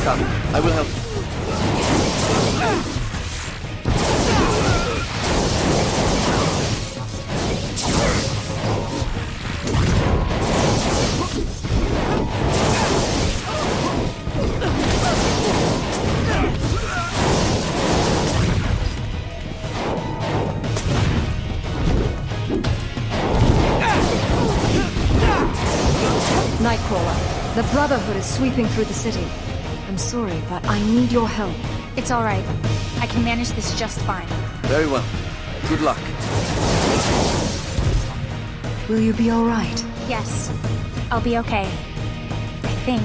Come, I will help. Nightcrawler, the Brotherhood is sweeping through the city. I'm sorry, but I need your help. It's all right. I can manage this just fine. Very well. Good luck. Will you be all right? Yes, I'll be okay. I think.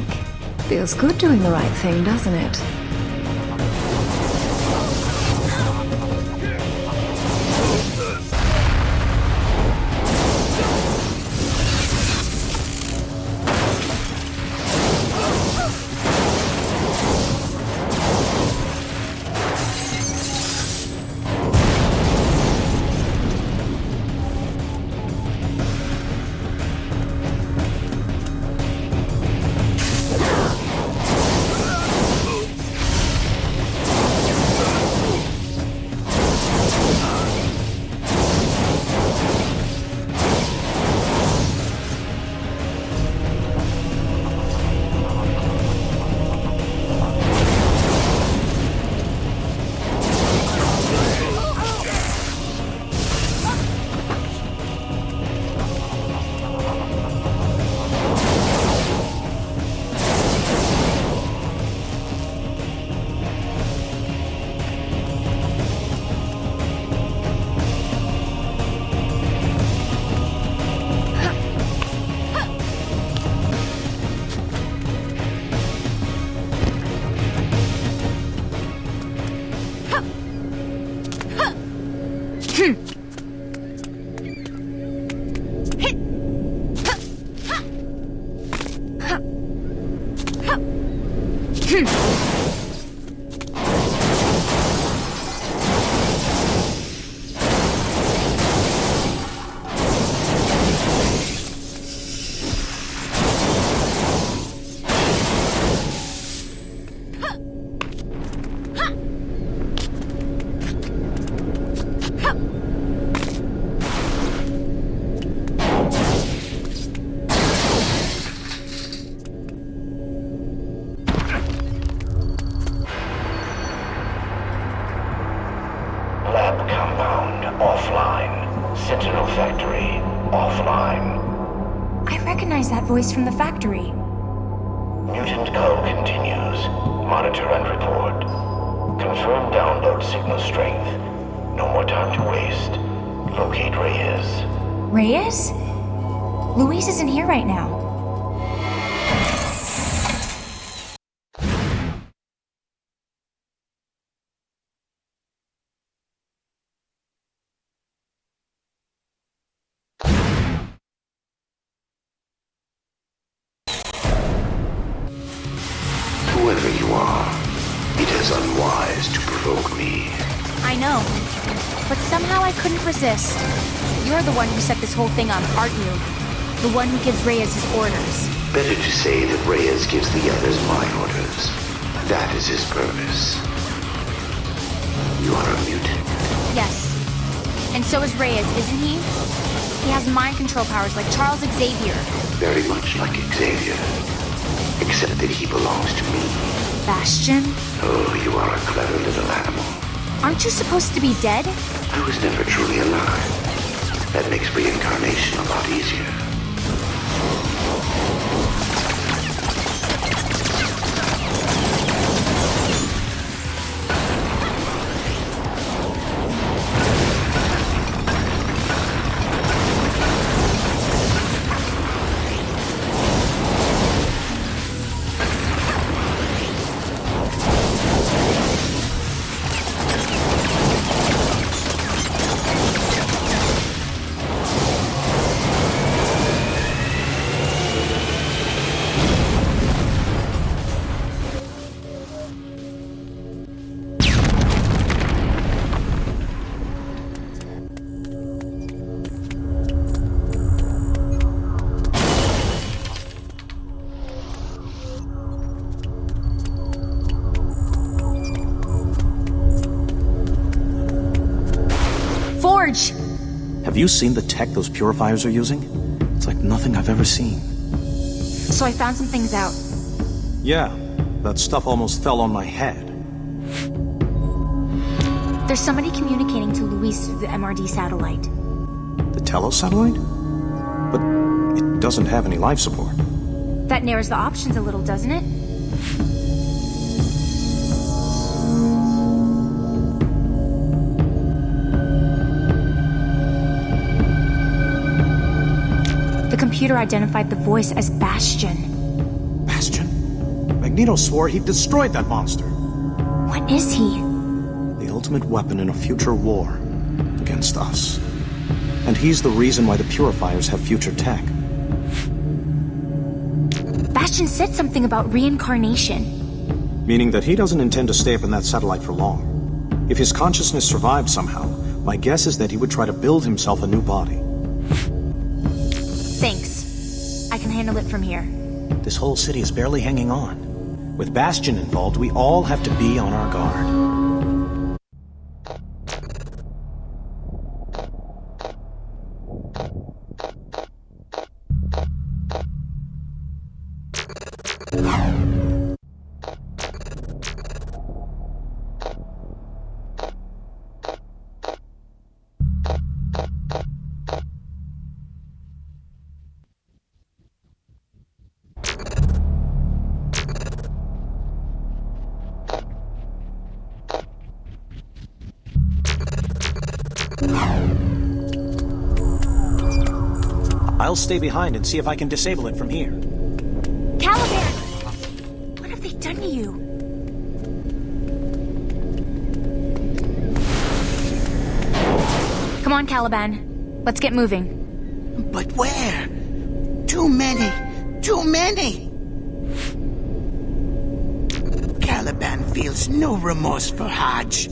Feels good doing the right thing, doesn't it? Voice from the factory. Mutant code continues. Monitor and report. Confirm download signal strength. No more time to waste. Locate Reyes. Reyes? Luis isn't here right now. Whoever you are, it is unwise to provoke me. I know, but somehow I couldn't resist. You're the one who set this whole thing up, aren't you? The one who gives Reyes his orders. Better to say that Reyes gives the others my orders. That is his purpose. You are a mutant. Yes. And so is Reyes, isn't he? He has mind control powers like Charles Xavier. Very much like Xavier. Except that he belongs to me. Bastion? Oh, you are a clever little animal. Aren't you supposed to be dead? I was never truly alive. That makes reincarnation a lot easier. you seen the tech those purifiers are using? It's like nothing I've ever seen. So I found some things out. Yeah, that stuff almost fell on my head. There's somebody communicating to Luis through the MRD satellite. The Telos satellite? But it doesn't have any life support. That narrows the options a little, doesn't it? The computer identified the voice as Bastion. Bastion? Magneto swore he destroyed that monster. What is he? The ultimate weapon in a future war against us. And he's the reason why the purifiers have future tech. Bastion said something about reincarnation. Meaning that he doesn't intend to stay up in that satellite for long. If his consciousness survived somehow, my guess is that he would try to build himself a new body. Thanks. I can handle it from here. This whole city is barely hanging on. With Bastion involved, we all have to be on our guard. I'll stay behind and see if I can disable it from here. Caliban! What have they done to you? Come on, Caliban. Let's get moving. But where? Too many! Too many! Caliban feels no remorse for Hodge.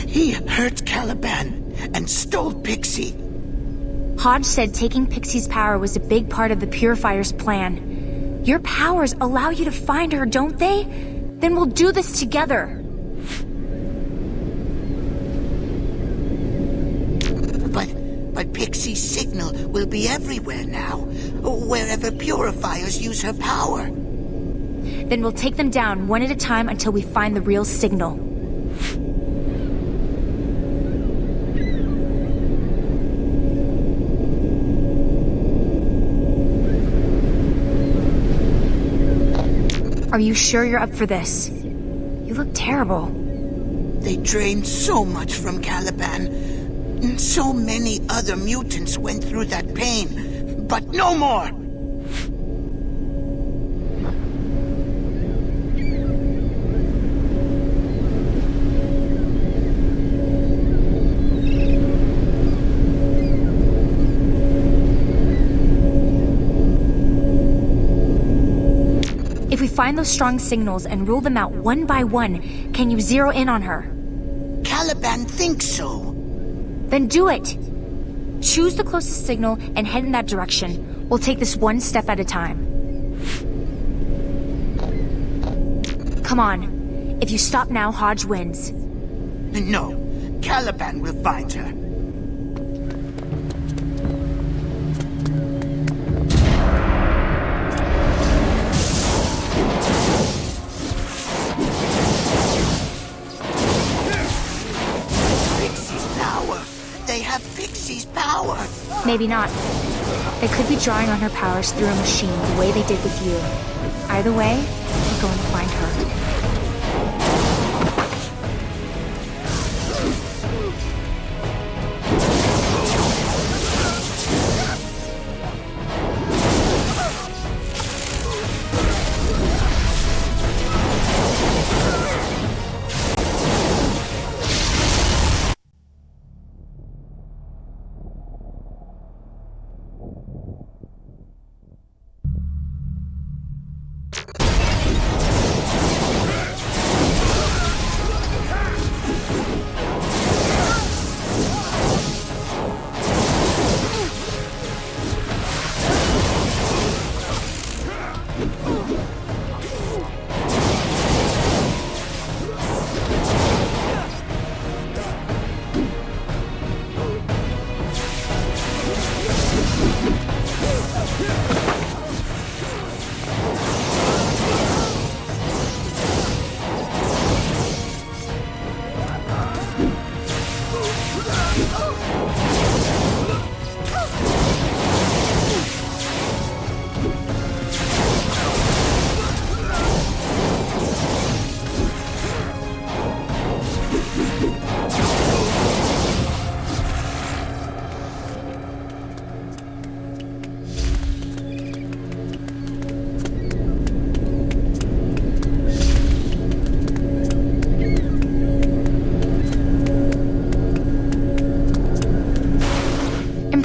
He hurt Caliban and stole Pixie. Hodge said taking Pixie's power was a big part of the Purifier's plan. Your powers allow you to find her, don't they? Then we'll do this together. But Pixie's signal will be everywhere now, wherever Purifiers use her power. Then we'll take them down one at a time until we find the real signal. Are you sure you're up for this? You look terrible. They drained so much from Caliban. So many other mutants went through that pain, but no more! If we find those strong signals and rule them out one by one, can you zero in on her? Caliban thinks so. Then do it! Choose the closest signal and head in that direction. We'll take this one step at a time. Come on. If you stop now, Hodge wins. No, Caliban will find her. They have Pixie's power. Maybe not. They could be drawing on her powers through a machine the way they did with you. Either way, we're going to find her.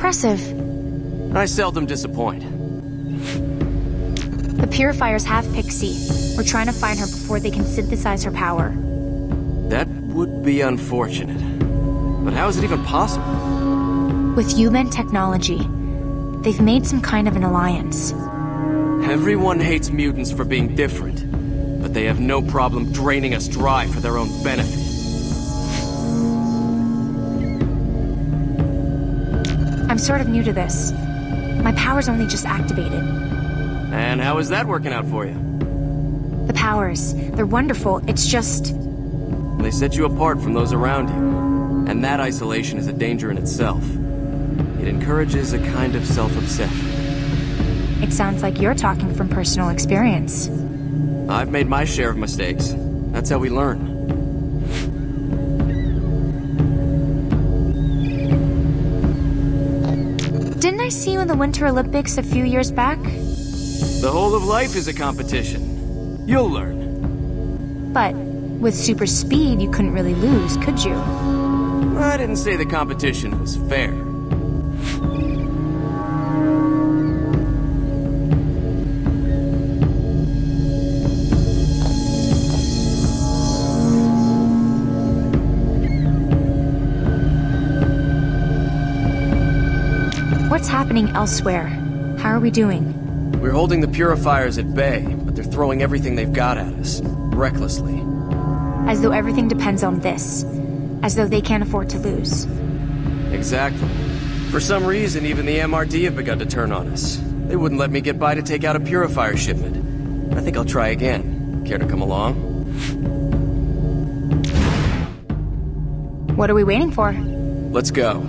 impressive. I seldom disappoint. The Purifiers have Pixie. We're trying to find her before they can synthesize her power. That would be unfortunate. But how is it even possible? With human technology, they've made some kind of an alliance. Everyone hates mutants for being different, but they have no problem draining us dry for their own benefit. I'm sort of new to this. My power's only just activated. And how is that working out for you? The powers, they're wonderful, it's just... They set you apart from those around you, and that isolation is a danger in itself. It encourages a kind of self-obsession. It sounds like you're talking from personal experience. I've made my share of mistakes. That's how we learn. Didn't I see you in the Winter Olympics a few years back? The whole of life is a competition. You'll learn. But with super speed, you couldn't really lose, could you? I didn't say the competition was fair. What's happening elsewhere? How are we doing? We're holding the Purifiers at bay, but they're throwing everything they've got at us, recklessly. As though everything depends on this. As though they can't afford to lose. Exactly. For some reason, even the MRD have begun to turn on us. They wouldn't let me get by to take out a Purifier shipment. I think I'll try again. Care to come along? What are we waiting for? Let's go.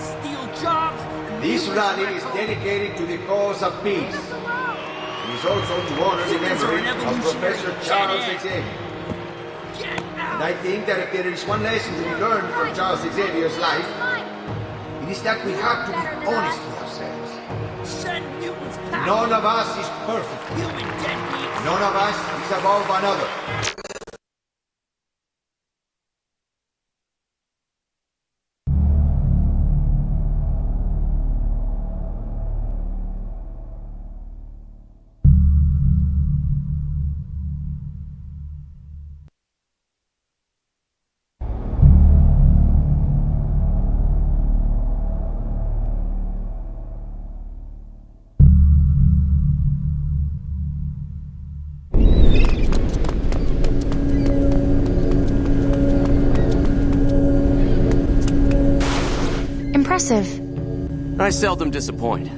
steal jobs. This rally is dedicated to the cause of peace. It is also to honor the memory of Professor Charles Xavier. And I think that if there is one lesson to be learned from Charles Xavier's life, it is that we have to be honest with ourselves. Send mutants back. None of us is perfect. Human deadbeats. None of us is above another. Impressive. I seldom disappoint.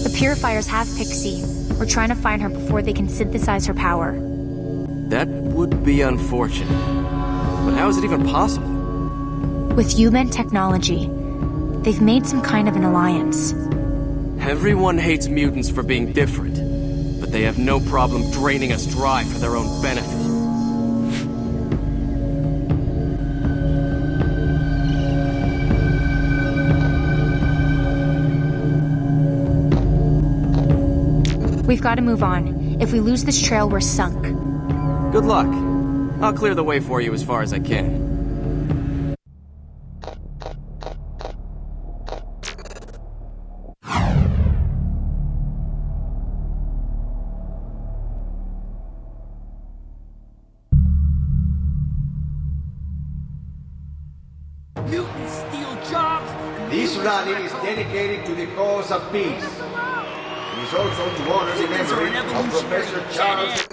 The Purifiers have Pixie. We're trying to find her before they can synthesize her power. That would be unfortunate. But how is it even possible? With human technology, they've made some kind of an alliance. Everyone hates mutants for being different, but they have no problem draining us dry for their own benefit. We've got to move on. If we lose this trail, we're sunk. Good luck. I'll clear the way for you as far as I can. Mutants steal jobs. This rally is dedicated to the cause of peace. It is also to honor the memory of Professor Charles.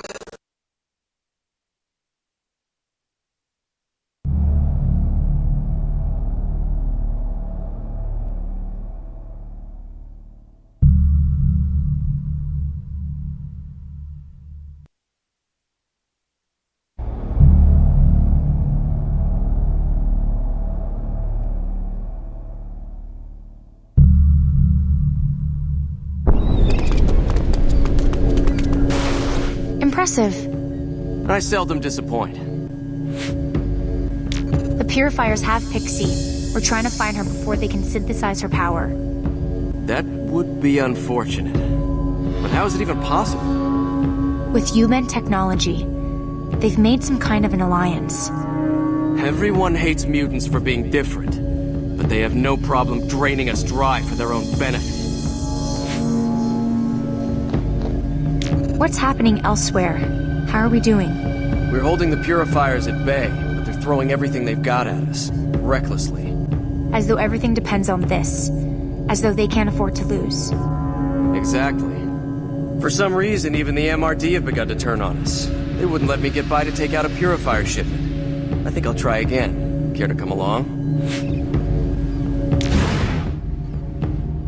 Impressive. I seldom disappoint. The Purifiers have Pixie. We're trying to find her before they can synthesize her power. That would be unfortunate. But how is it even possible? With human technology, they've made some kind of an alliance. Everyone hates mutants for being different, but they have no problem draining us dry for their own benefit. What's happening elsewhere? How are we doing? We're holding the Purifiers at bay, but they're throwing everything they've got at us, recklessly. As though everything depends on this. As though they can't afford to lose. Exactly. For some reason, even the MRD have begun to turn on us. They wouldn't let me get by to take out a Purifier shipment. I think I'll try again. Care to come along?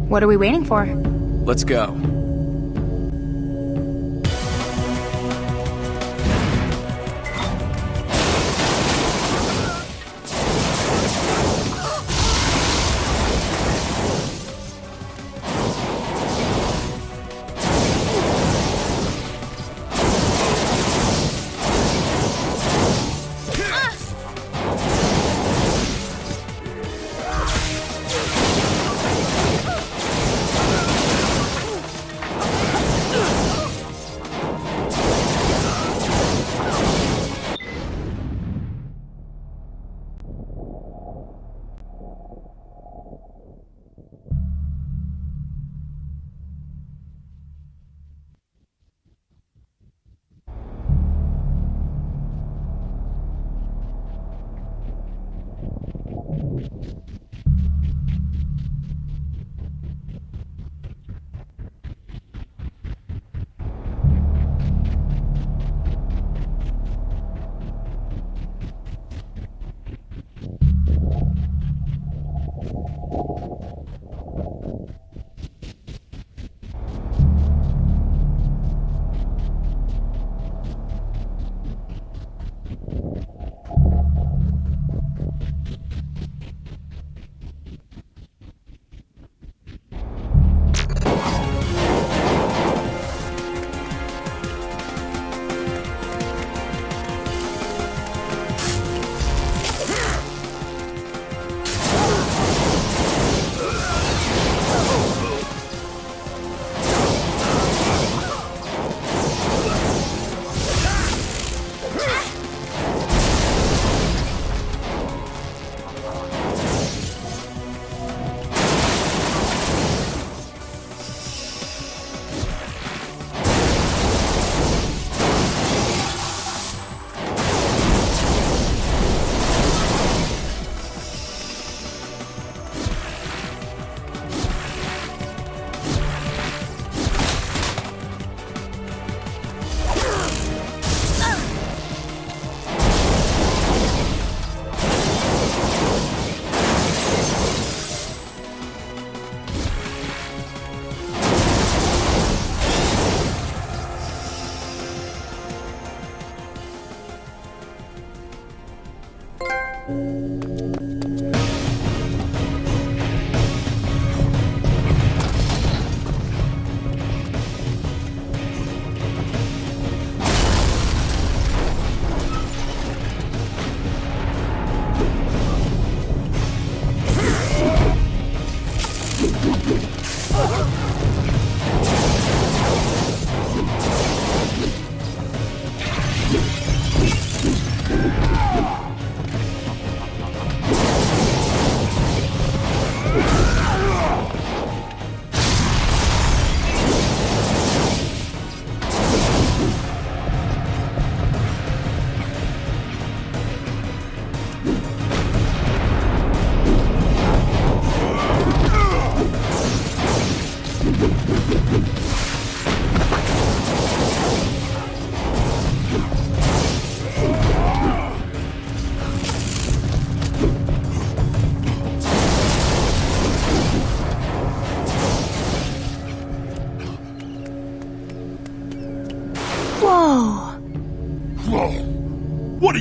What are we waiting for? Let's go.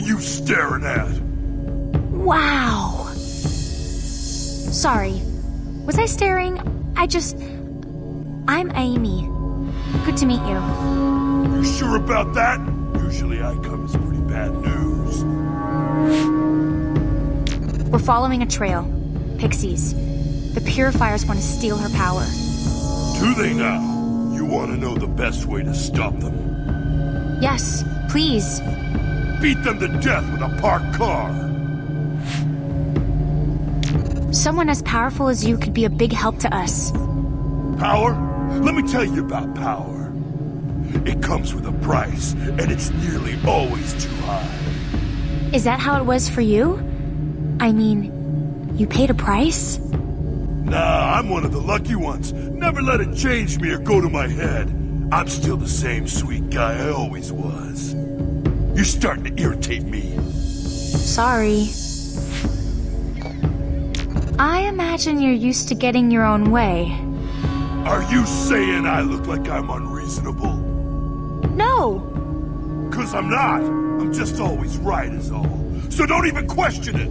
you staring at? Wow. Sorry. Was I staring? I'm Amy. Good to meet you. You sure about that? Usually I come as pretty bad news. We're following a trail. Pixies. The Purifiers want to steal her power. Do they now? You want to know the best way to stop them? Yes, please. Beat them to death with a parked car! Someone as powerful as you could be a big help to us. Power? Let me tell you about power. It comes with a price, and it's nearly always too high. Is that how it was for you? I mean, you paid a price? Nah, I'm one of the lucky ones. Never let it change me or go to my head. I'm still the same sweet guy I always was. You're starting to irritate me. Sorry. I imagine you're used to getting your own way. Are you saying I look like I'm unreasonable? No! 'Cause I'm not. I'm just always right is all. So don't even question it!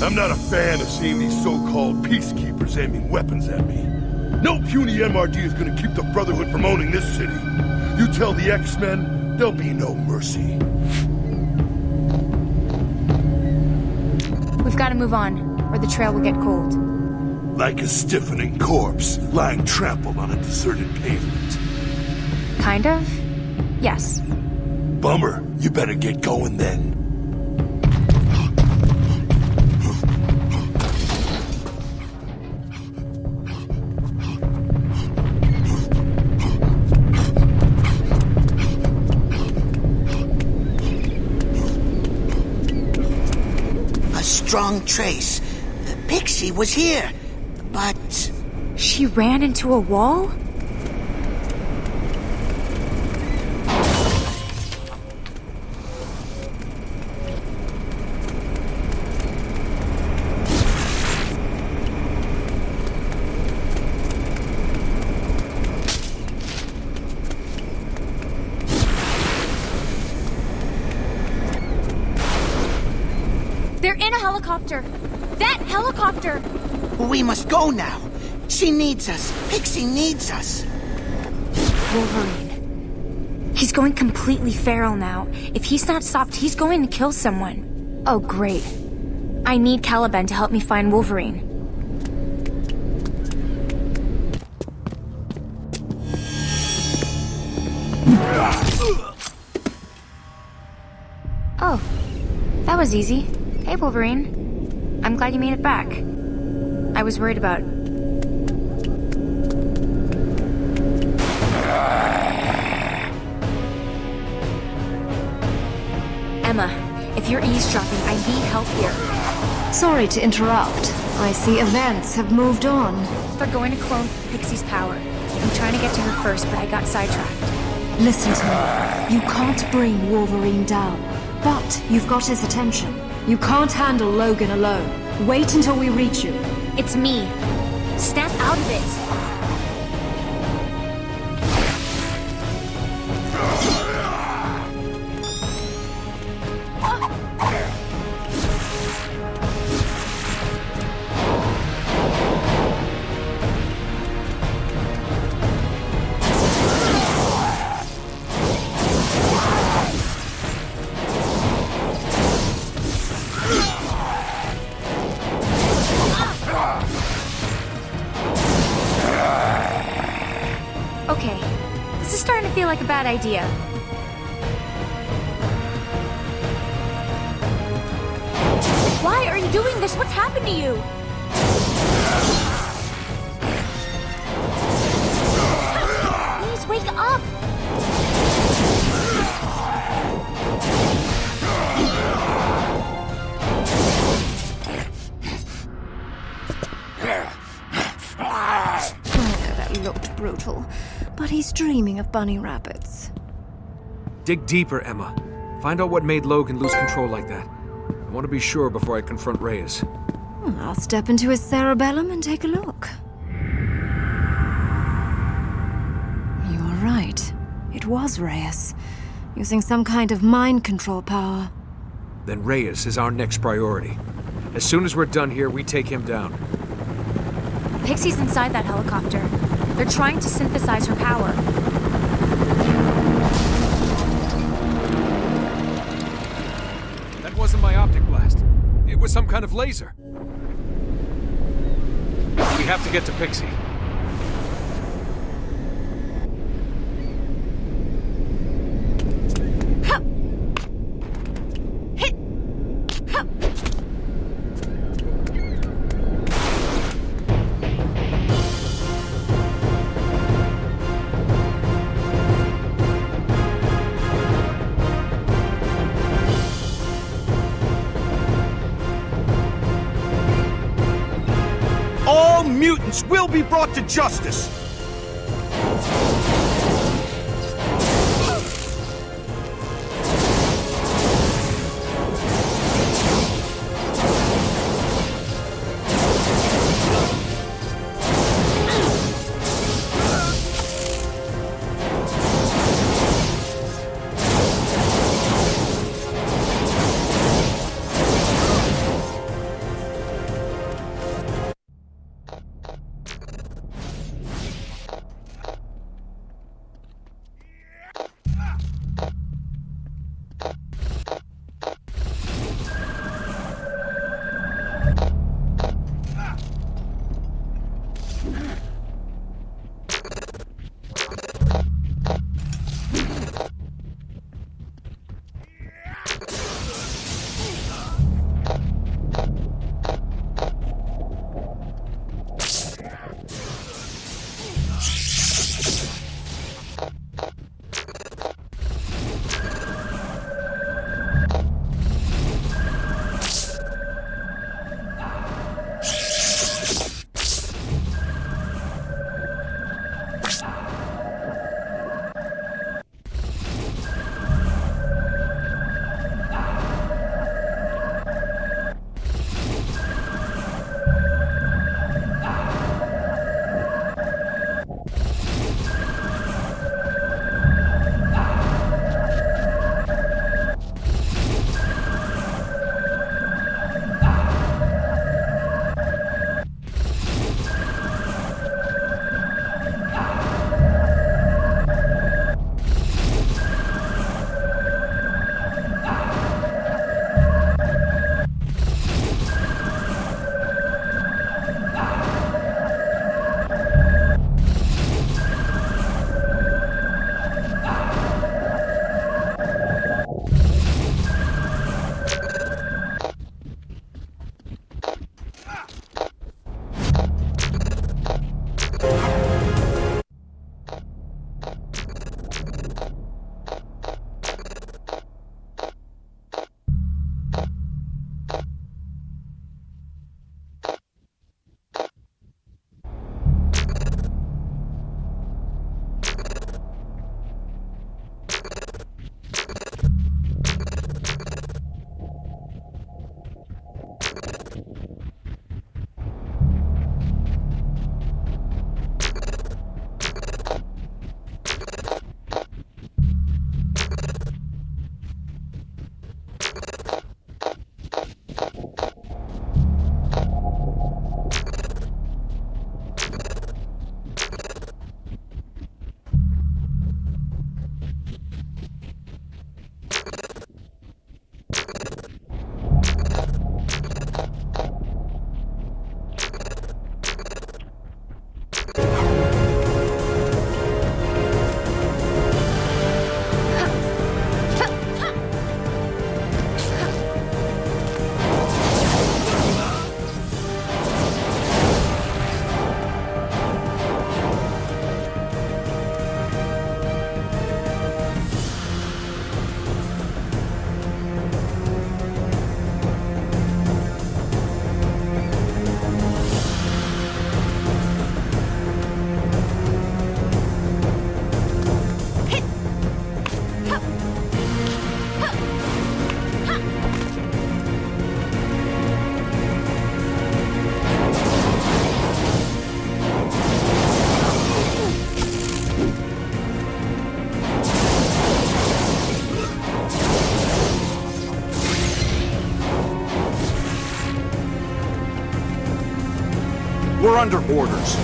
I'm not a fan of seeing these so-called peacekeepers aiming weapons at me. No puny MRD is gonna keep the Brotherhood from owning this city. You tell the X-Men, there'll be no mercy. We've got to move on, or the trail will get cold. Like a stiffening corpse, lying trampled on a deserted pavement. Kind of? Yes. Bummer. You better get going then. Strong trace. Pixie was here, but... She ran into a wall? They're in a helicopter! That helicopter! We must go now. She needs us. Pixie needs us. Wolverine. He's going completely feral now. If he's not stopped, he's going to kill someone. Oh, great. I need Caliban to help me find Wolverine. Oh, that was easy. Hey, Wolverine. I'm glad you made it back. I was worried about... Emma, if you're eavesdropping, I need help here. Sorry to interrupt. I see events have moved on. They're going to clone Pixie's power. I'm trying to get to her first, but I got sidetracked. Listen to me. You can't bring Wolverine down, but you've got his attention. You can't handle Logan alone. Wait until we reach you. It's me. Snap out of it. Okay, this is starting to feel like a bad idea. Why are you doing this? What's happened to you? Please wake up! That looked brutal, but he's dreaming of bunny rabbits. Dig deeper, Emma. Find out what made Logan lose control like that. I want to be sure before I confront Reyes. I'll step into his cerebellum and take a look. You're right. It was Reyes. Using some kind of mind control power. Then Reyes is our next priority. As soon as we're done here, we take him down. Pixie's inside that helicopter. They're trying to synthesize her power. That wasn't my optic blast. It was some kind of laser. We have to get to Pixie. All mutants will be brought to justice! We're under orders.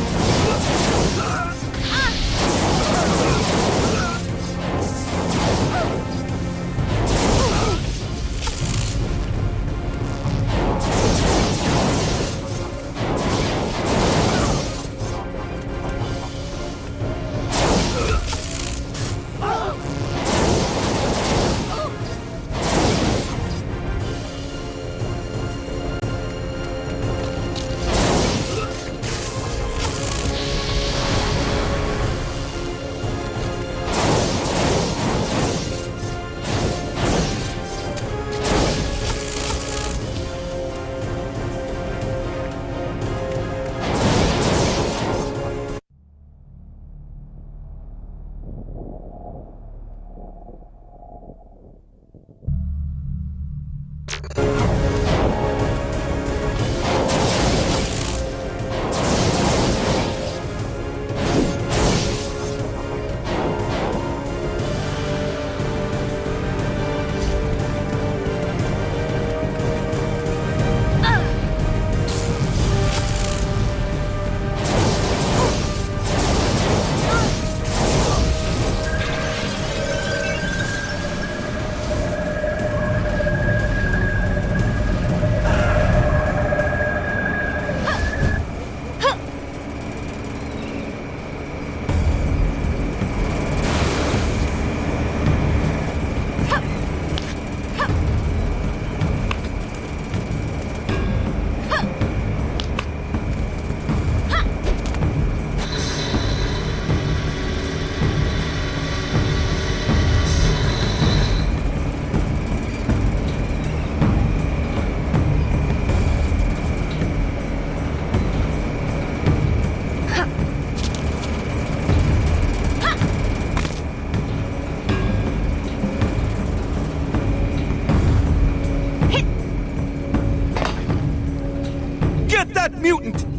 Mutant!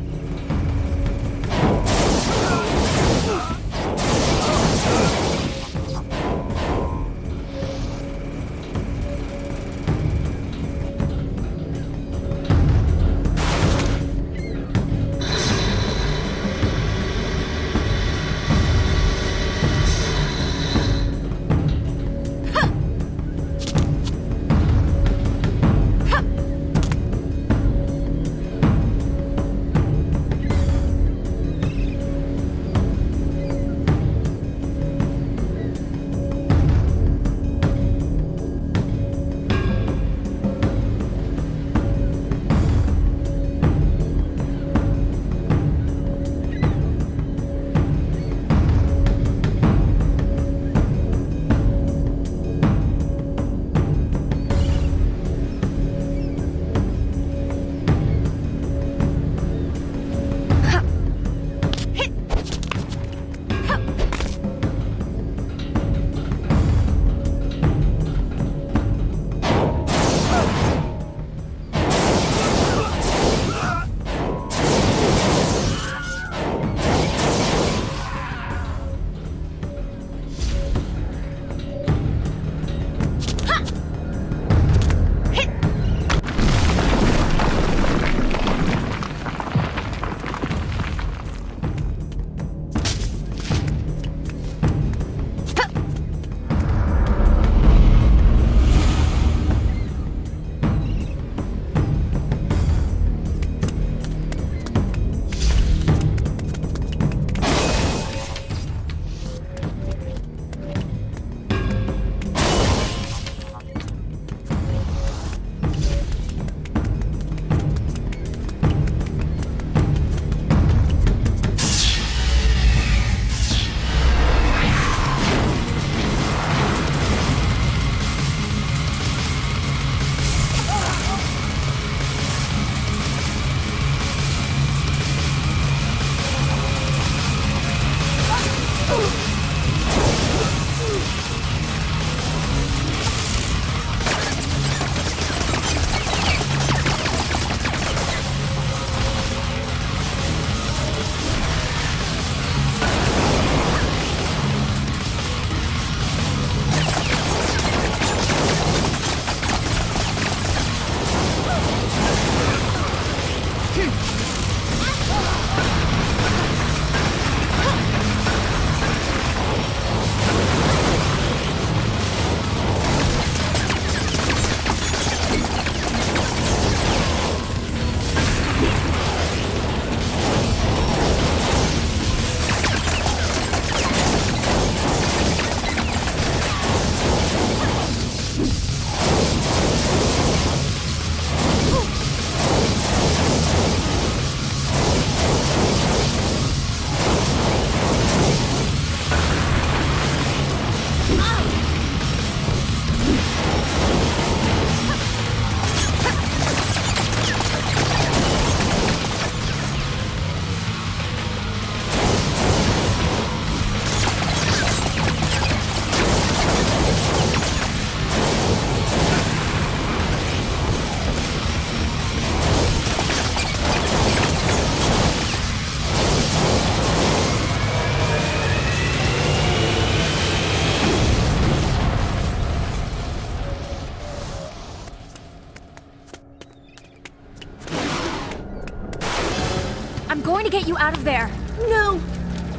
going to get you out of there. No!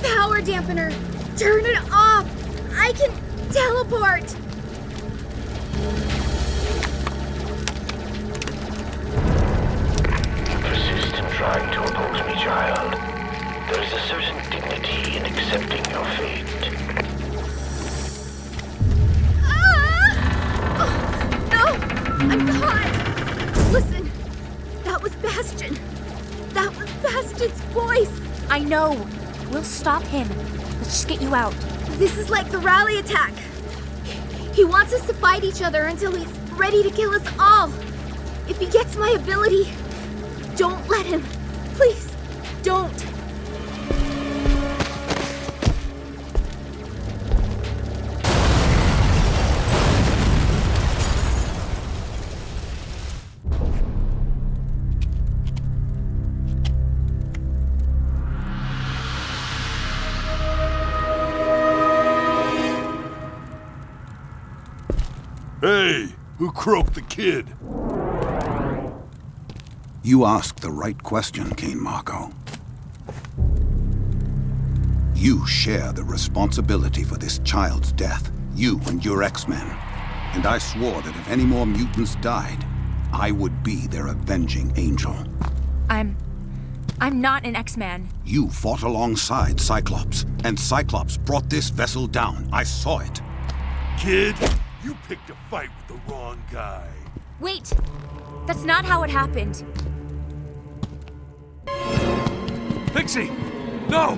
Power dampener! Turn it off! I can teleport! You persist in trying to oppose me, child. There is a certain dignity in accepting your fate. I'm caught! Listen, that was Bastion. That was Bastion's voice. I know. We'll stop him. Let's just get you out. This is like the rally attack. He wants us to fight each other until he's ready to kill us all. If he gets my ability, don't let him. Please, don't. Hey, who croaked the kid? You asked the right question, Kane Marco. You share the responsibility for this child's death, you and your X-Men. And I swore that if any more mutants died, I would be their avenging angel. I'm not an X-Man. You fought alongside Cyclops, and Cyclops brought this vessel down. I saw it. Kid, you picked a fight with the wrong guy. Wait! That's not how it happened. Pixie! No!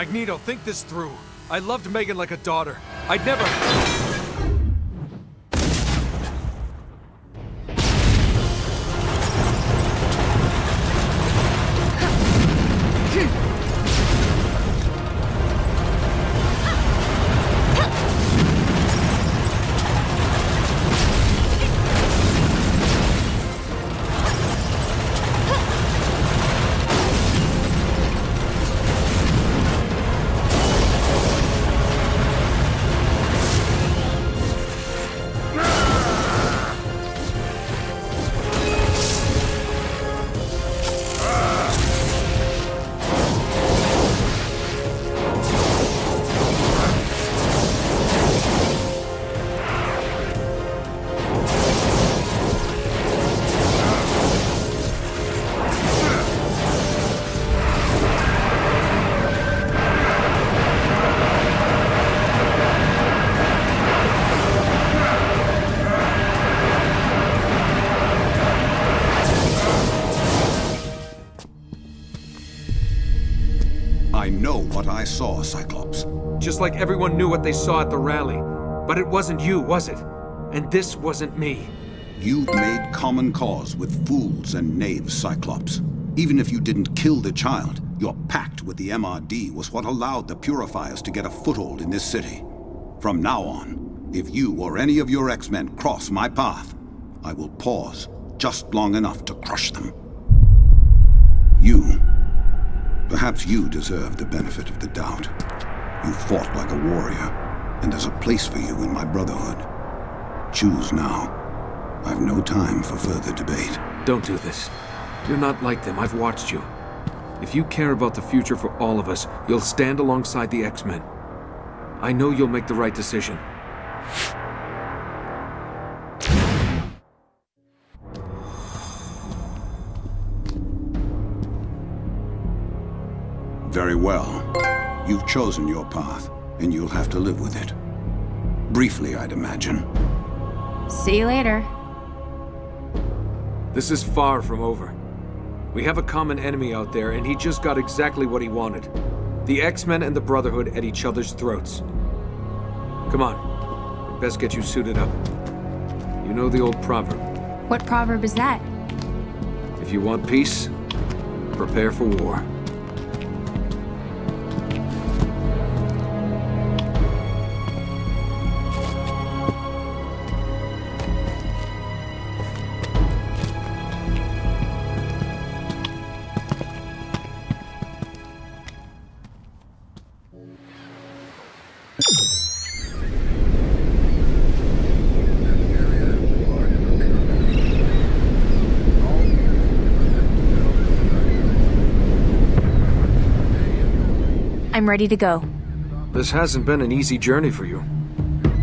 Magneto, think this through. I loved Megan like a daughter. I'd never... I know what I saw, Cyclops. Just like everyone knew what they saw at the rally. But it wasn't you, was it? And this wasn't me. You've made common cause with fools and knaves, Cyclops. Even if you didn't kill the child, your pact with the MRD was what allowed the Purifiers to get a foothold in this city. From now on, if you or any of your X-Men cross my path, I will pause just long enough to crush them. Perhaps you deserve the benefit of the doubt. You fought like a warrior, and there's a place for you in my brotherhood. Choose now. I've no time for further debate. Don't do this. You're not like them. I've watched you. If you care about the future for all of us, you'll stand alongside the X-Men. I know you'll make the right decision. Very well. You've chosen your path, and you'll have to live with it. Briefly, I'd imagine. See you later. This is far from over. We have a common enemy out there, and he just got exactly what he wanted. The X-Men and the Brotherhood at each other's throats. Come on. We'd best get you suited up. You know the old proverb. What proverb is that? If you want peace, prepare for war. I'm ready to go. This hasn't been an easy journey for you.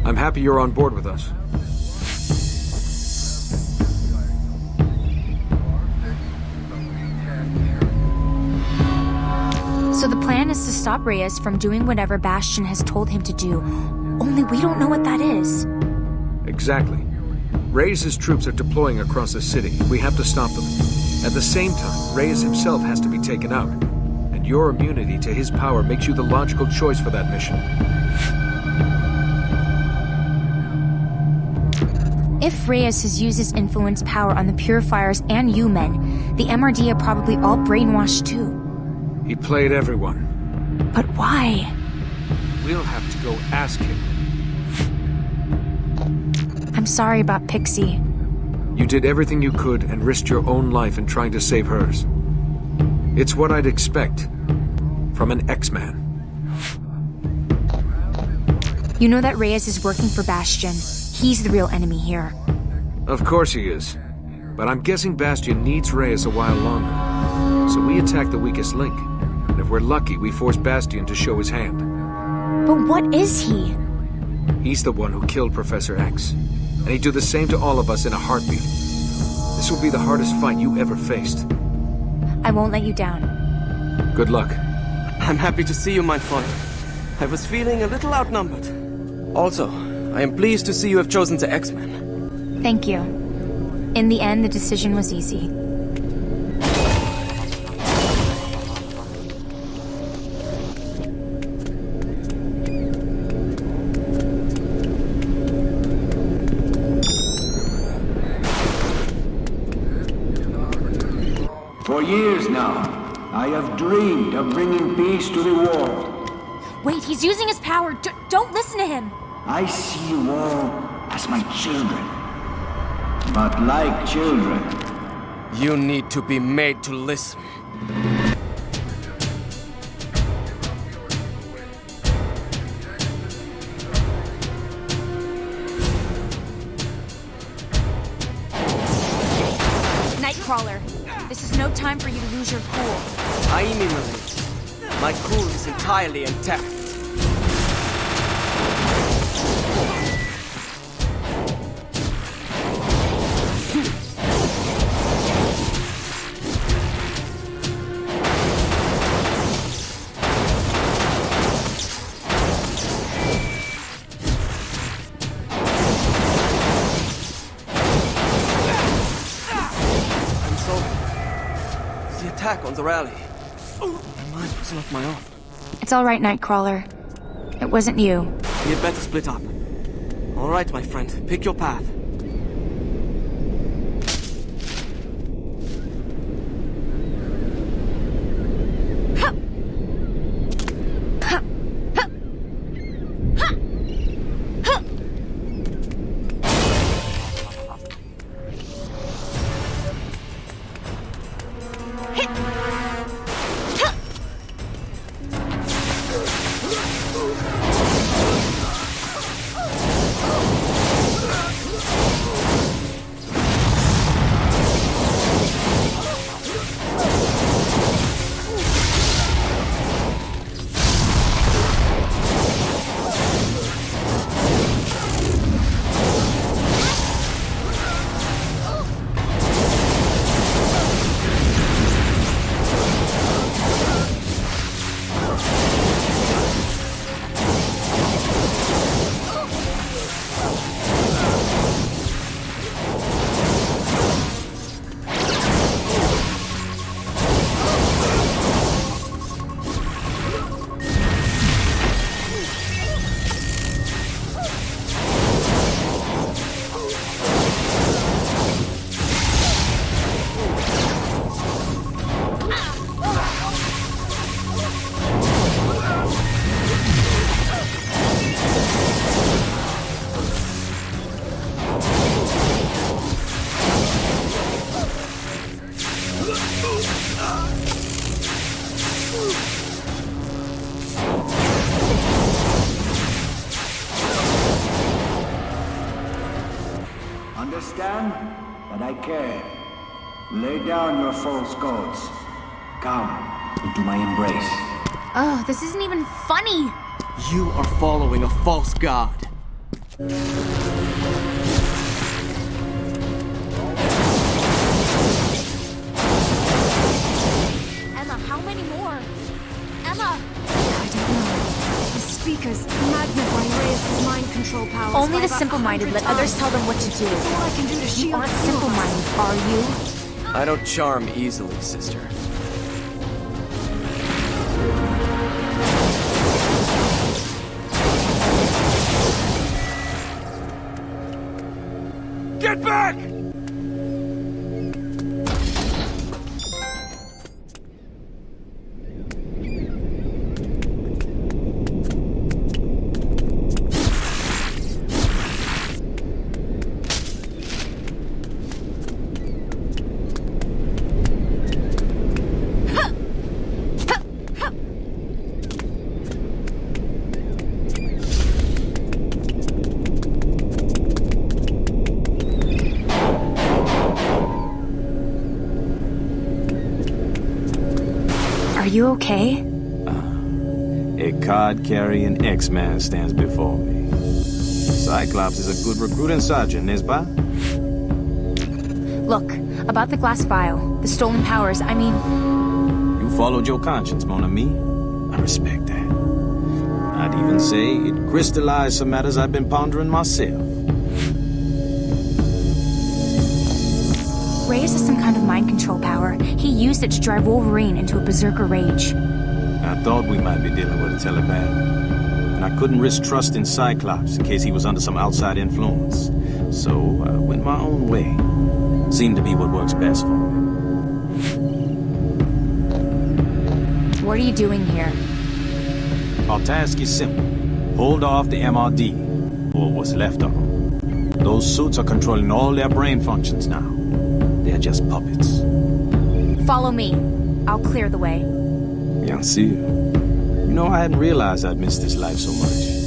I'm happy you're on board with us. So the plan is to stop Reyes from doing whatever Bastion has told him to do. Only we don't know what that is. Exactly. Reyes' troops are deploying across the city. We have to stop them. At the same time, Reyes himself has to be taken out. And your immunity to his power makes you the logical choice for that mission. If Reyes has used his influence power on the Purifiers and you men, the MRD are probably all brainwashed too. He played everyone. But why? We'll have to go ask him. I'm sorry about Pixie. You did everything you could and risked your own life in trying to save hers. It's what I'd expect from an X-Man. You know that Reyes is working for Bastion. He's the real enemy here. Of course he is. But I'm guessing Bastion needs Reyes a while longer. So we attack the weakest link. And if we're lucky, we force Bastion to show his hand. But what is he? He's the one who killed Professor X. And he'd do the same to all of us in a heartbeat. This will be the hardest fight you ever faced. I won't let you down. Good luck. I'm happy to see you, my friend. I was feeling a little outnumbered. Also, I am pleased to see you have chosen the X-Men. Thank you. In the end, the decision was easy. years now, I have dreamed of bringing peace to the world. Wait, he's using his power. Don't listen to him. I see you all as my children. But like children... You need to be made to listen. Nightcrawler, this is no time for you to lose your cool. I am imminent. My cool is entirely intact. Attack on the rally. My mind was not my own. It's all right, Nightcrawler. It wasn't you. We had better split up. All right, my friend. Pick your path. Understand that I care. Lay down your false gods. Come into my embrace. Oh, this isn't even funny. You are following a false god. Emma, how many more? Emma! I don't know. The speakers magnify Reyes' mind control powers. Only by the about simple-minded 100 let others times. tell them what to do. That's all I can do to You shield aren't the simple-minded, are you? I don't charm easily, sister. Get back! Are you okay? A card-carrying X-Man stands before me. Cyclops is a good recruiting sergeant, n'est-ce pas? Look, about the glass vial, the stolen powers, I mean... You followed your conscience, mon ami. I respect that. I'd even say it crystallized some matters I've been pondering myself. Reyes has some kind of mind control power. He used it to drive Wolverine into a berserker rage. I thought we might be dealing with a telepath. And I couldn't risk trusting Cyclops in case he was under some outside influence. So I went my own way. Seemed to be what works best for me. What are you doing here? Our task is simple. Hold off the MRD, or what's left of them. Those suits are controlling all their brain functions now. They're just puppets. Follow me. I'll clear the way. Bien sûr. You know, I hadn't realized I'd missed this life so much.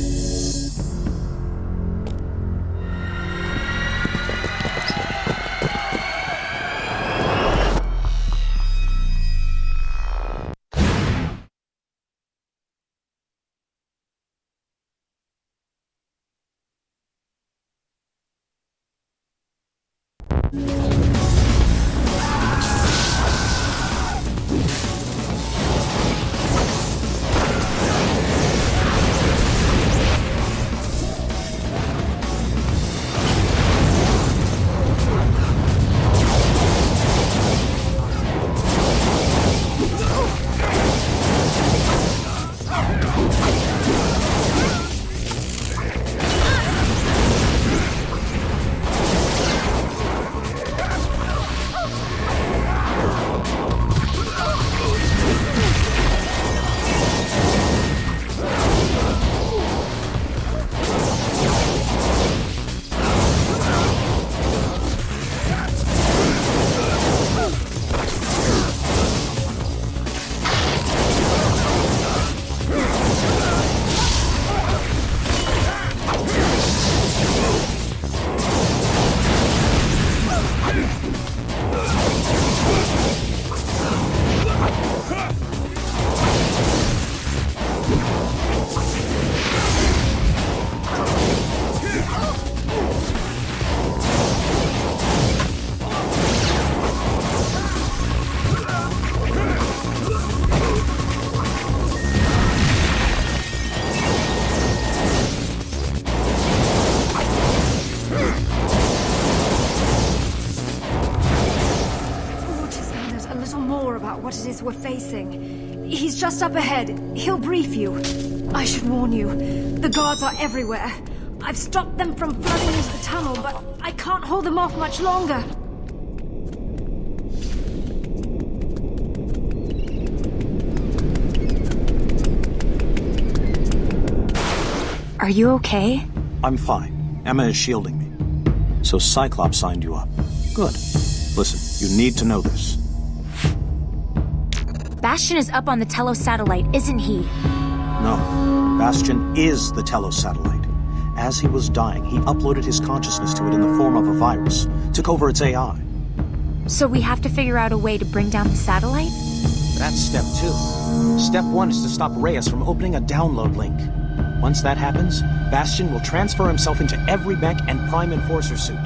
What it is we're facing. He's just up ahead. He'll brief you. I should warn you, the guards are everywhere. I've stopped them from flooding into the tunnel, but I can't hold them off much longer. Are you okay? I'm fine. Emma is shielding me. So Cyclops signed you up. Good. Listen, you need to know this. Bastion is up on the Telos satellite, isn't he? No. Bastion is the Telos satellite. As he was dying, he uploaded his consciousness to it in the form of a virus, took over its AI. So we have to figure out a way to bring down the satellite? That's step 2. Step 1 is to stop Reyes from opening a download link. Once that happens, Bastion will transfer himself into every mech and Prime Enforcer suit.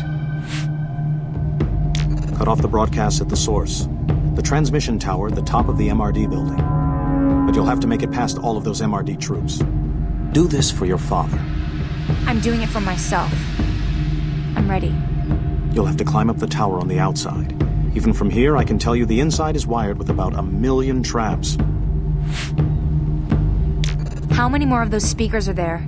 Cut off the broadcast at the source. The transmission tower at the top of the MRD building. But you'll have to make it past all of those MRD troops. Do this for your father. I'm doing it for myself. I'm ready. You'll have to climb up the tower on the outside. Even from here, I can tell you the inside is wired with about 1 million traps. How many more of those speakers are there?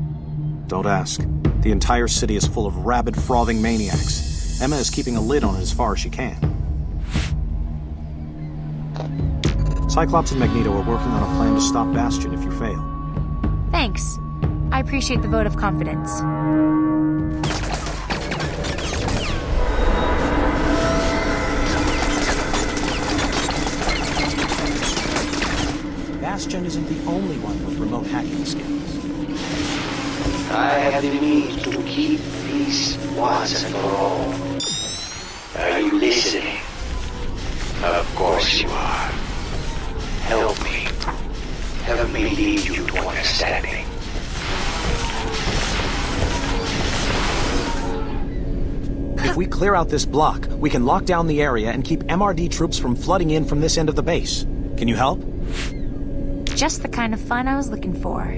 Don't ask. The entire city is full of rabid, frothing maniacs. Emma is keeping a lid on it as far as she can. Cyclops and Magneto are working on a plan to stop Bastion if you fail. Thanks. I appreciate the vote of confidence. Bastion isn't the only one with remote hacking skills. I have the means to keep peace once and for all. Are you listening? Of course you are. Help me. Help me lead you to understanding. If we clear out this block, we can lock down the area and keep MRD troops from flooding in from this end of the base. Can you help? Just the kind of fun I was looking for.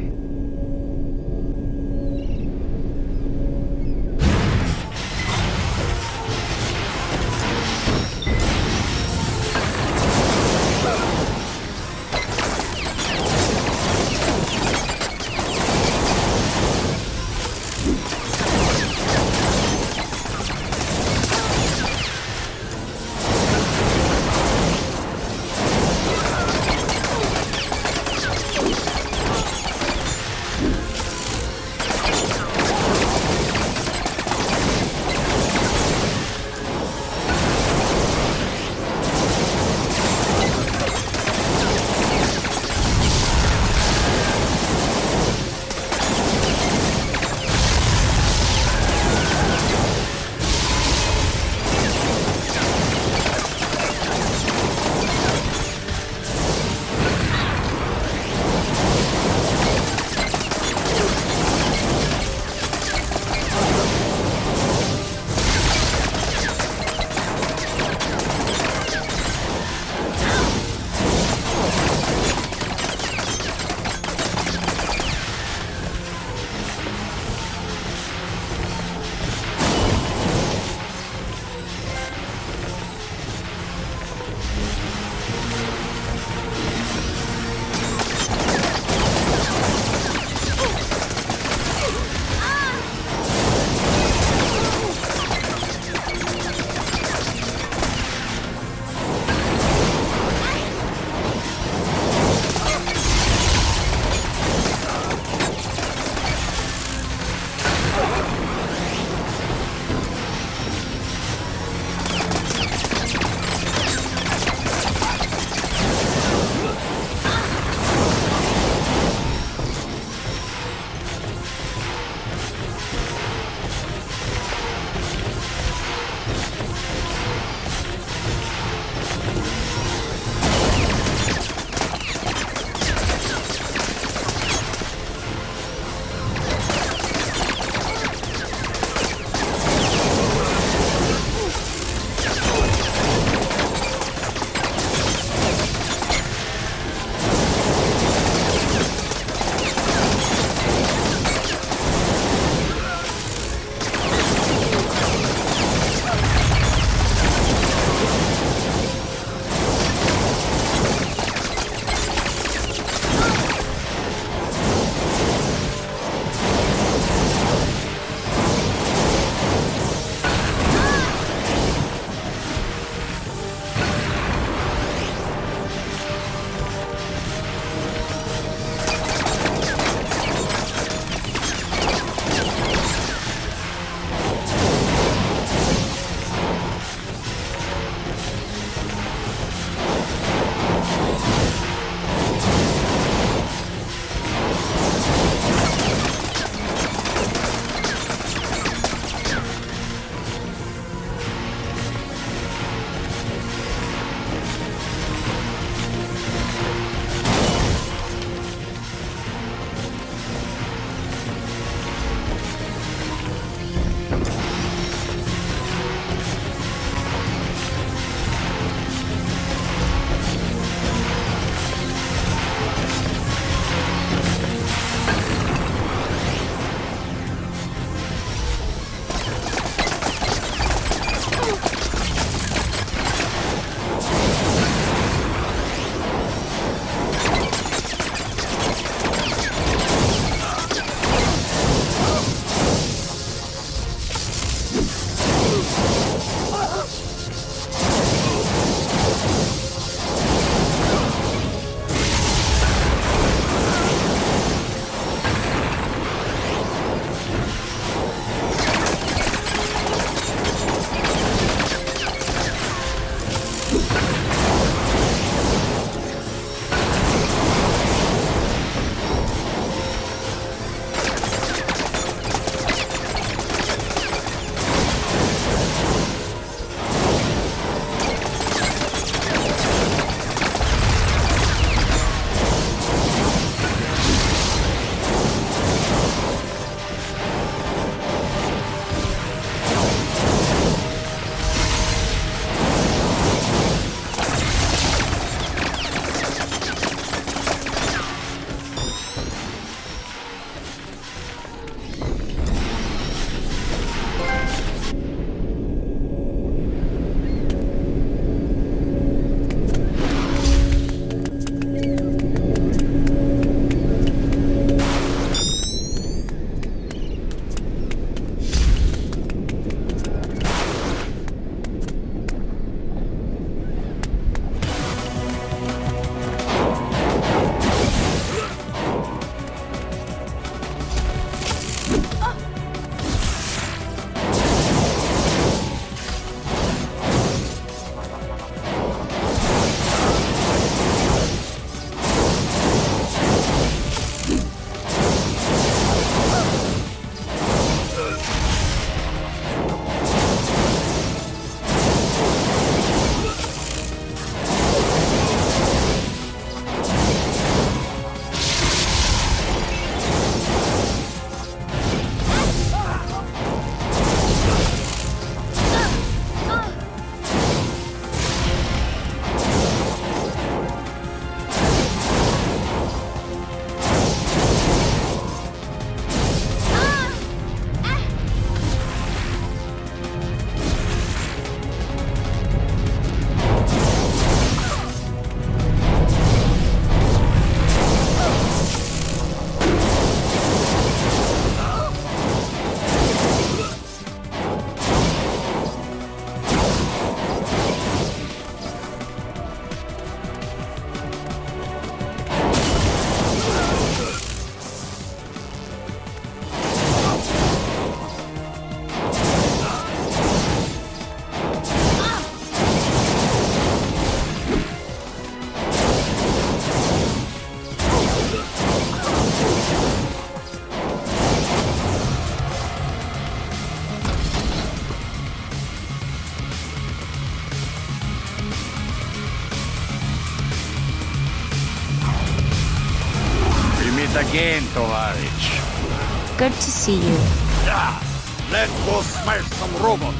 Tovarich. Good to see you. Yeah, let's go smash some robots.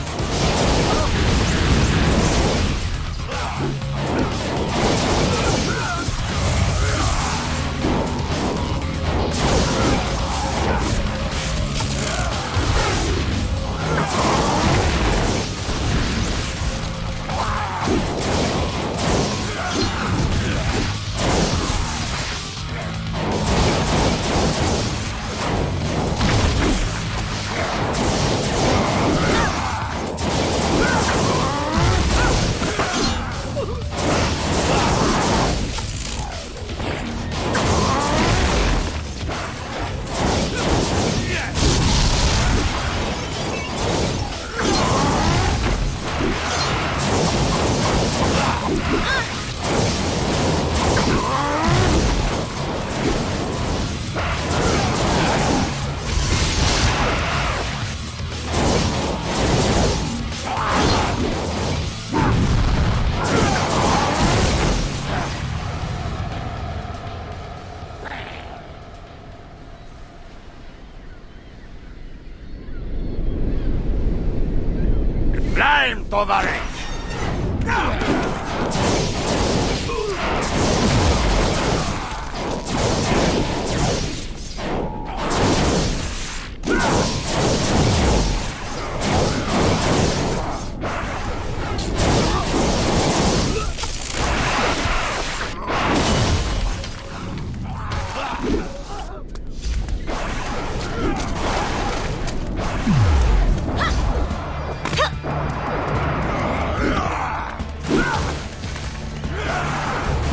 Climb, Tovarich!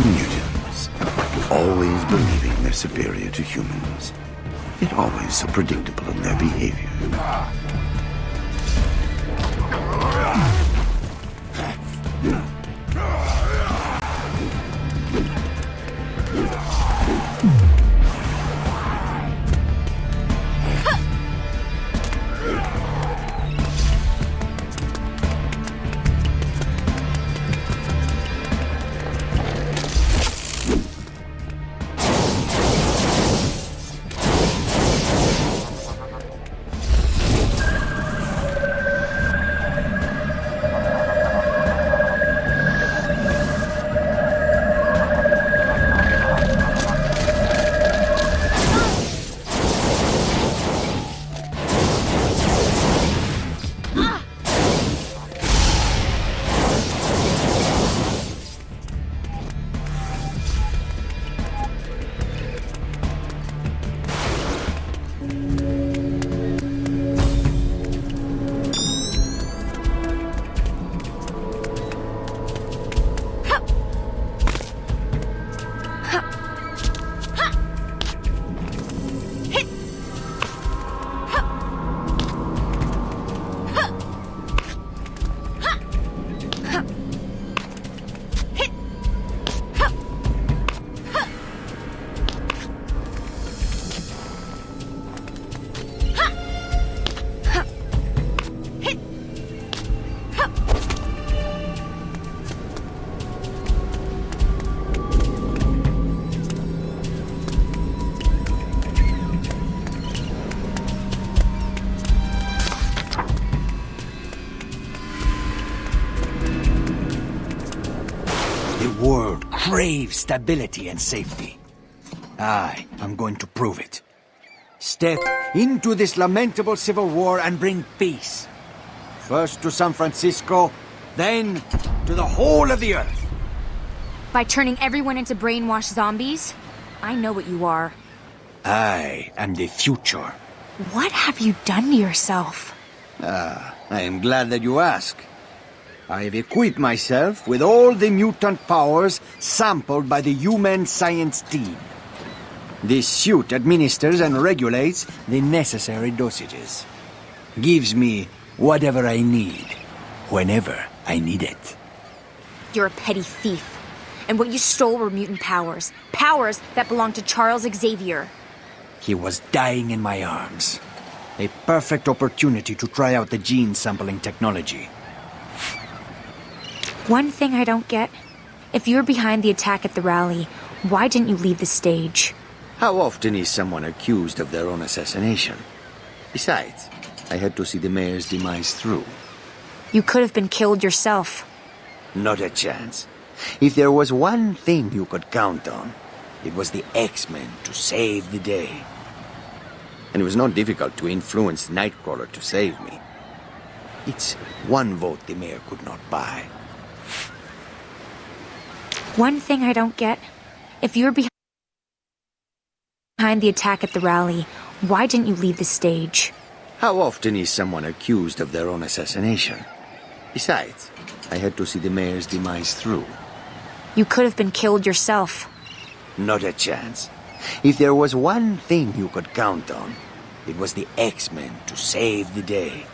Mutants, always believing they're superior to humans, yet always so predictable in their behavior. The world craves stability and safety. I am going to prove it. Step into this lamentable civil war and bring peace. First to San Francisco, then to the whole of the Earth. By turning everyone into brainwashed zombies? I know what you are. I am the future. What have you done to yourself? I am glad that you ask. I have equipped myself with all the mutant powers sampled by the human science team. This suit administers and regulates the necessary dosages. Gives me whatever I need, whenever I need it. You're a petty thief. And what you stole were mutant powers. Powers that belong to Charles Xavier. He was dying in my arms. A perfect opportunity to try out the gene sampling technology. One thing I don't get. If you were behind the attack at the rally, why didn't you leave the stage? How often is someone accused of their own assassination? Besides, I had to see the mayor's demise through. You could have been killed yourself. Not a chance. If there was one thing you could count on, it was the X-Men to save the day. And it was not difficult to influence Nightcrawler to save me. It's one vote the mayor could not buy. One thing I don't get, if you're behind the attack at the rally, why didn't you leave the stage? How often is someone accused of their own assassination? Besides, I had to see the mayor's demise through. You could have been killed yourself. Not a chance. If there was one thing you could count on, it was the X-Men to save the day.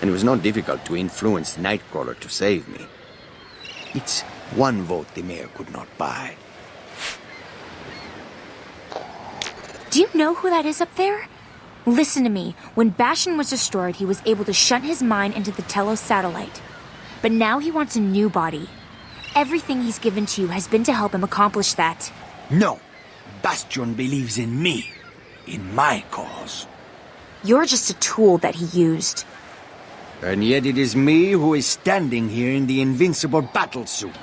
And it was not difficult to influence Nightcrawler to save me. It's one vote the mayor could not buy. Do you know who that is up there? Listen to me. When Bastion was destroyed, he was able to shunt his mind into the Telos satellite. But now he wants a new body. Everything he's given to you has been to help him accomplish that. No. Bastion believes in me. In my cause. You're just a tool that he used. And yet it is me who is standing here in the invincible battlesuit.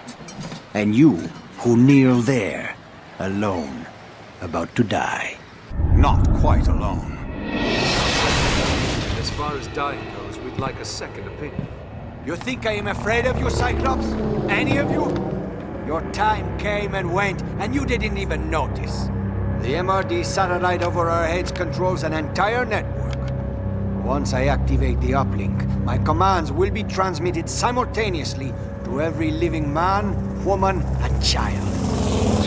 And you who kneel there, alone, about to die. Not quite alone. As far as dying goes, we'd like a second opinion. You think I am afraid of you, Cyclops? Any of you? Your time came and went, and you didn't even notice. The MRD satellite over our heads controls an entire network. Once I activate the uplink, my commands will be transmitted simultaneously to every living man, woman, and child.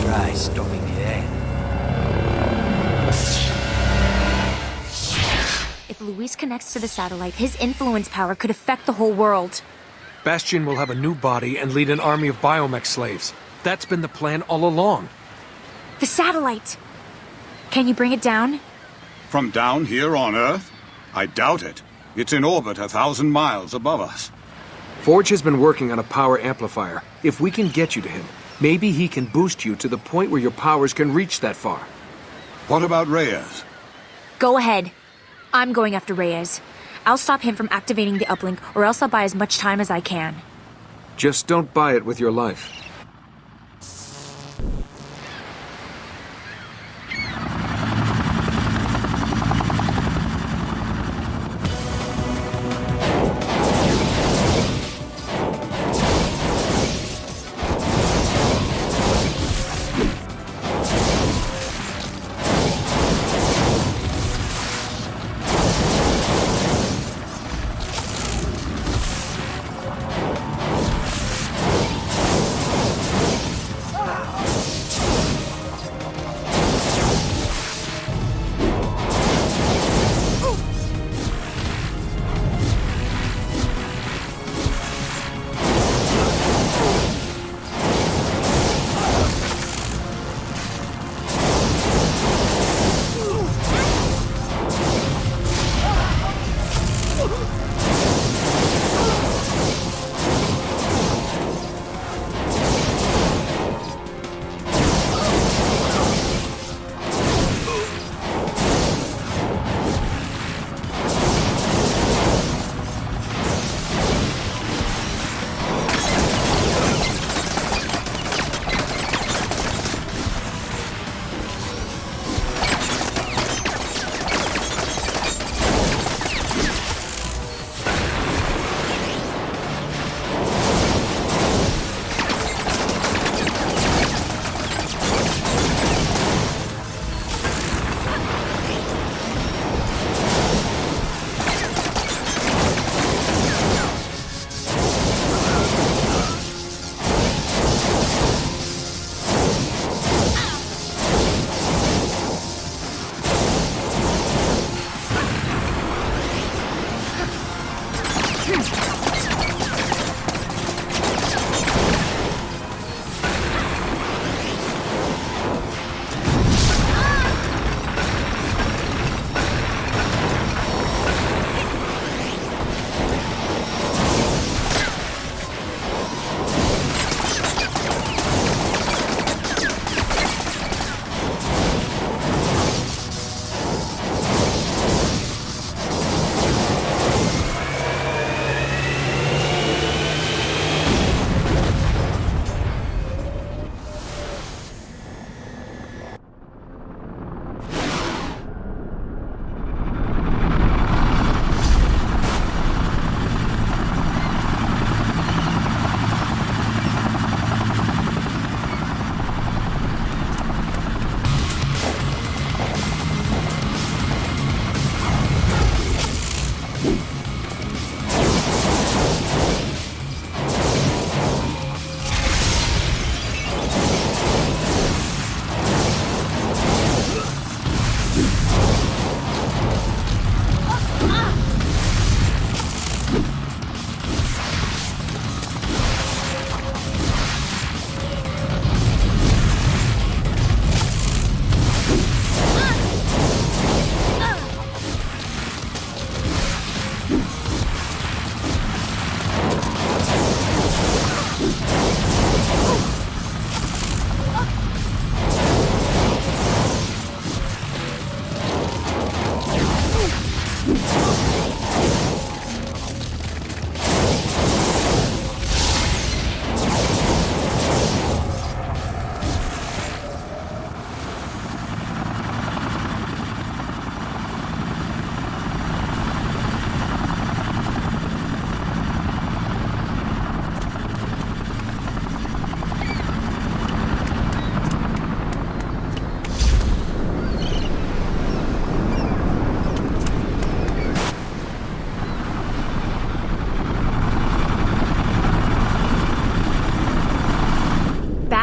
Try stopping it then. If Luis connects to the satellite, his influence power could affect the whole world. Bastion will have a new body and lead an army of biomech slaves. That's been the plan all along. The satellite! Can you bring it down? From down here on Earth? I doubt it. It's in orbit 1,000 miles above us. Forge has been working on a power amplifier. If we can get you to him, maybe he can boost you to the point where your powers can reach that far. What about Reyes? Go ahead. I'm going after Reyes. I'll stop him from activating the uplink, or else I'll buy as much time as I can. Just don't buy it with your life.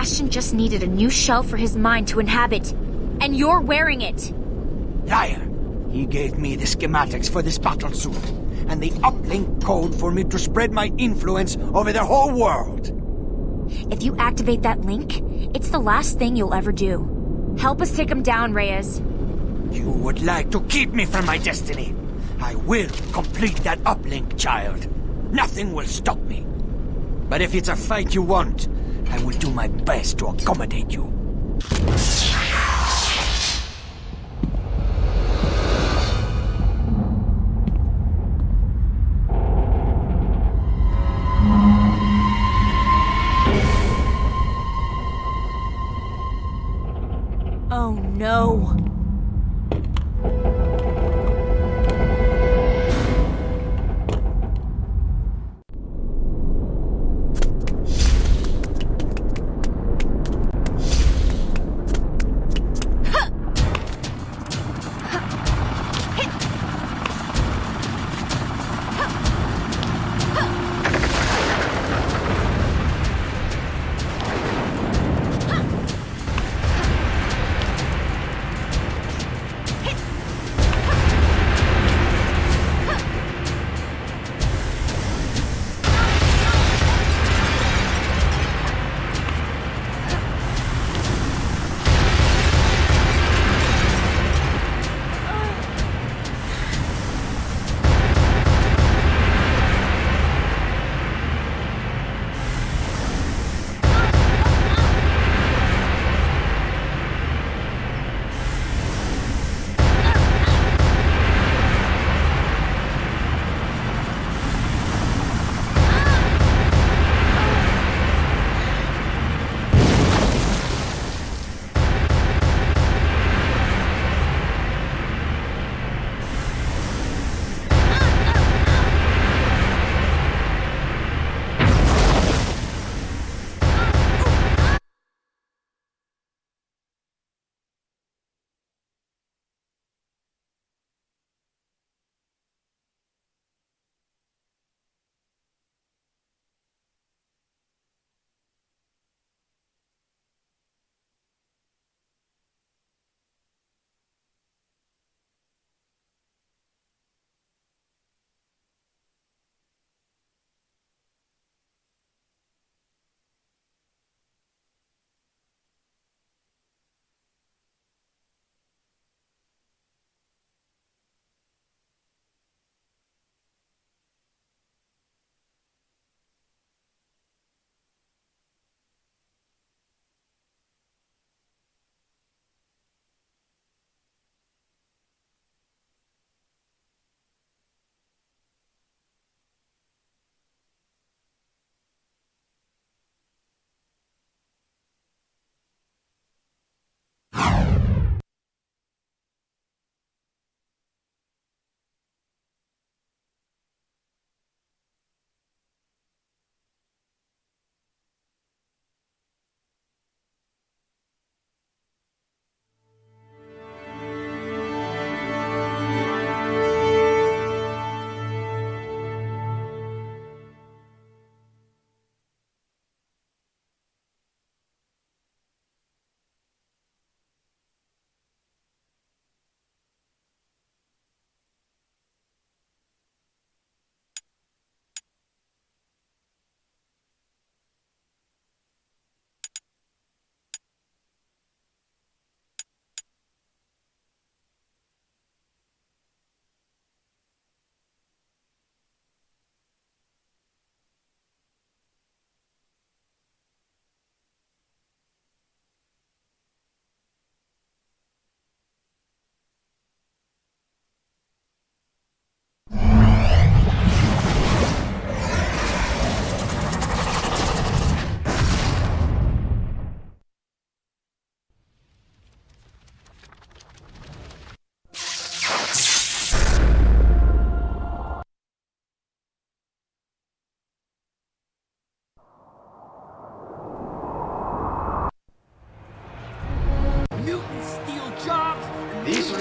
Bastion just needed a new shell for his mind to inhabit. And you're wearing it! Liar! He gave me the schematics for this battle suit, and the uplink code for me to spread my influence over the whole world. If you activate that link, it's the last thing you'll ever do. Help us take him down, Reyes. You would like to keep me from my destiny. I will complete that uplink, child. Nothing will stop me. But if it's a fight you want, I will do my best to accommodate you. Oh no.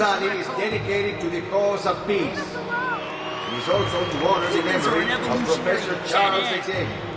rally is dedicated to the cause of peace. It is also to honor the memory of Professor Charles Xavier.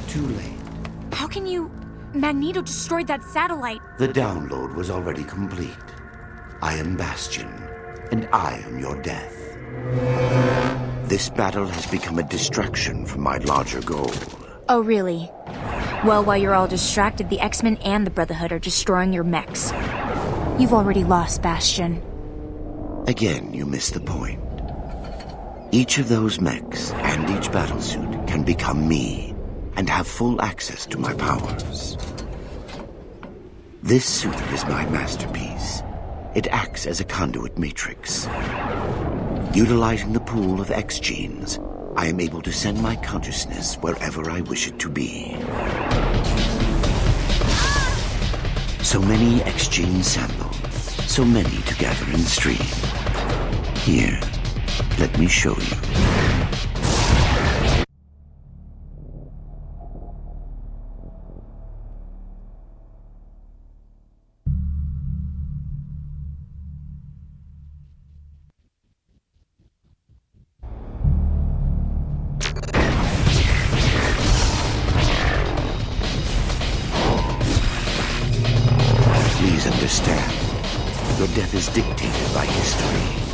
too late. How can you... Magneto destroyed that satellite. The download was already complete. I am Bastion, and I am your death. This battle has become a distraction from my larger goal. Oh, really? Well, while you're all distracted, the X-Men and the Brotherhood are destroying your mechs. You've already lost, Bastion. Again, you miss the point. Each of those mechs and each battlesuit can become me and have full access to my powers. This suit is my masterpiece. It acts as a conduit matrix. Utilizing the pool of X genes, I am able to send my consciousness wherever I wish it to be. So many X gene samples, so many to gather and stream. Here, let me show you. Please understand, your death is dictated by history.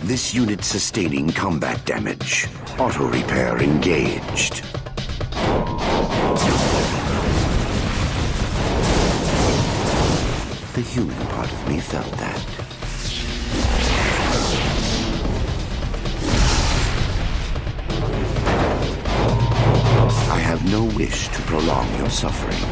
This unit sustaining combat damage. Auto repair engaged. The human part of me felt that. I have no wish to prolong your suffering.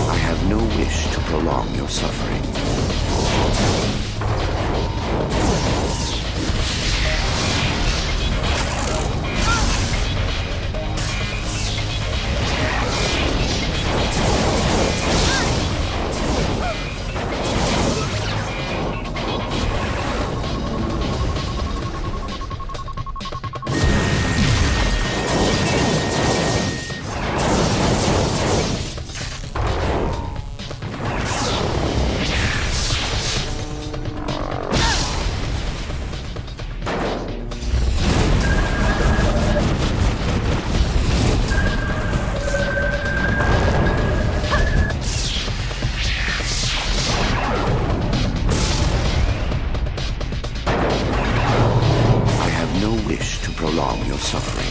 I have no wish to prolong your suffering. prolong your suffering.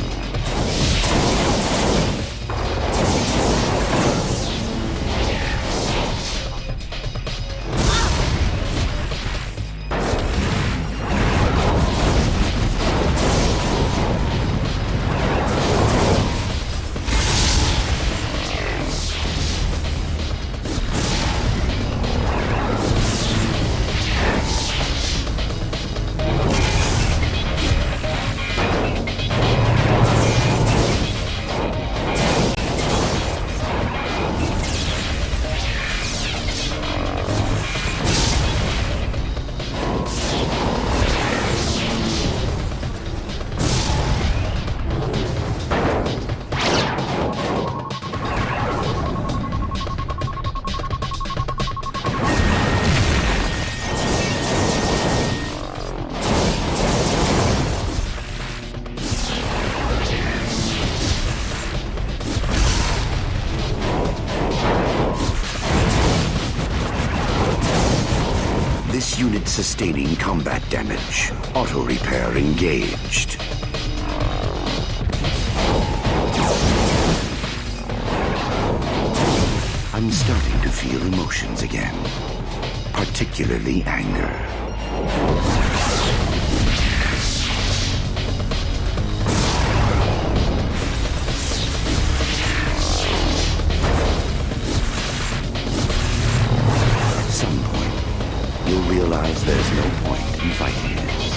This unit sustaining combat damage. Auto repair engaged. I'm starting to feel emotions again, particularly anger. You'll realize there's no point in fighting this.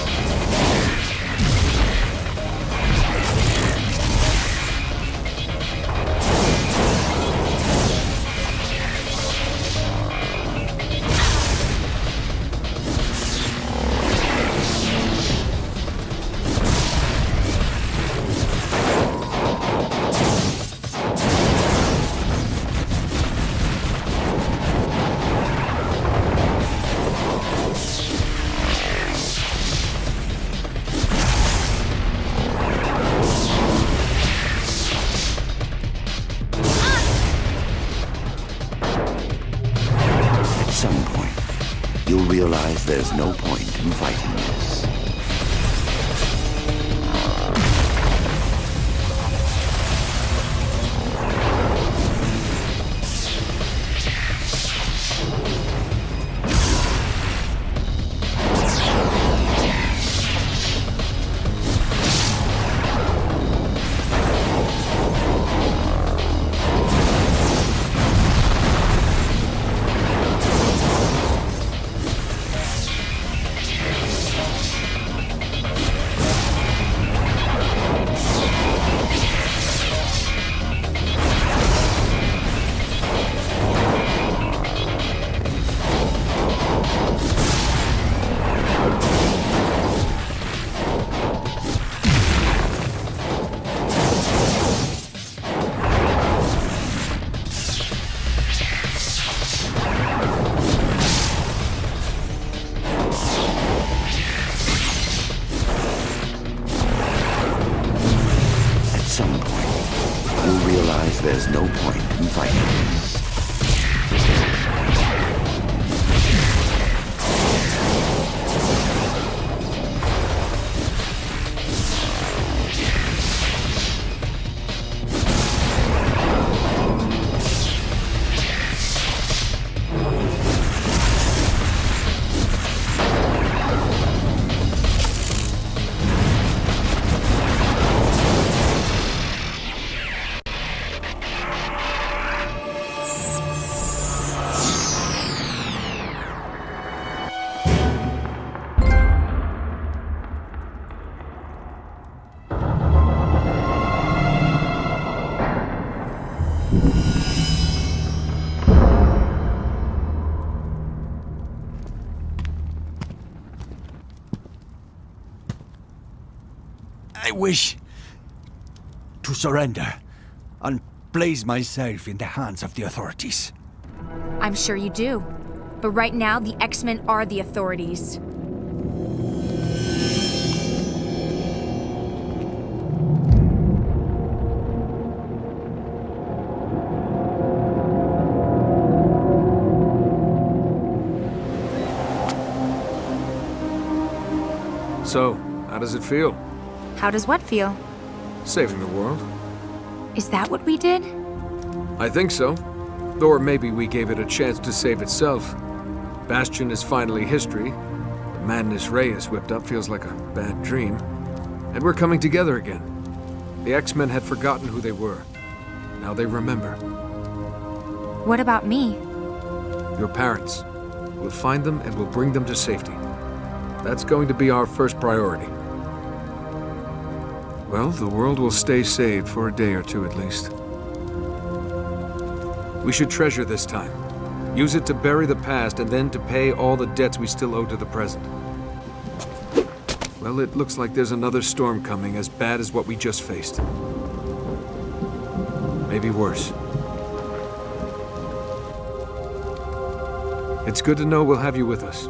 At some point, you'll realize there's no point in fighting this. There's no point in fighting this. I wish to surrender and place myself in the hands of the authorities. I'm sure you do. But right now, the X-Men are the authorities. So, how does it feel? How does what feel? Saving the world. Is that what we did? I think so. Or maybe we gave it a chance to save itself. Bastion is finally history. The madness Reyes whipped up feels like a bad dream. And we're coming together again. The X-Men had forgotten who they were. Now they remember. What about me? Your parents. We'll find them and we'll bring them to safety. That's going to be our first priority. Well, the world will stay saved for a day or two at least. We should treasure this time. Use it to bury the past and then to pay all the debts we still owe to the present. Well, it looks like there's another storm coming as bad as what we just faced. Maybe worse. It's good to know we'll have you with us.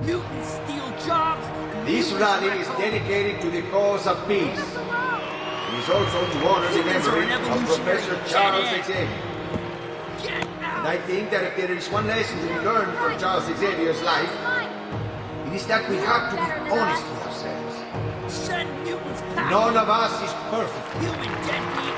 Mutants steal jobs. This rally is dedicated to the cause of peace. It is also to honor the memory of Professor Charles Xavier. And I think that if there is one lesson to be learned from Charles Xavier's life, it is that we have to be honest with ourselves. Send mutants back. None of us is perfect. Human deadbeats.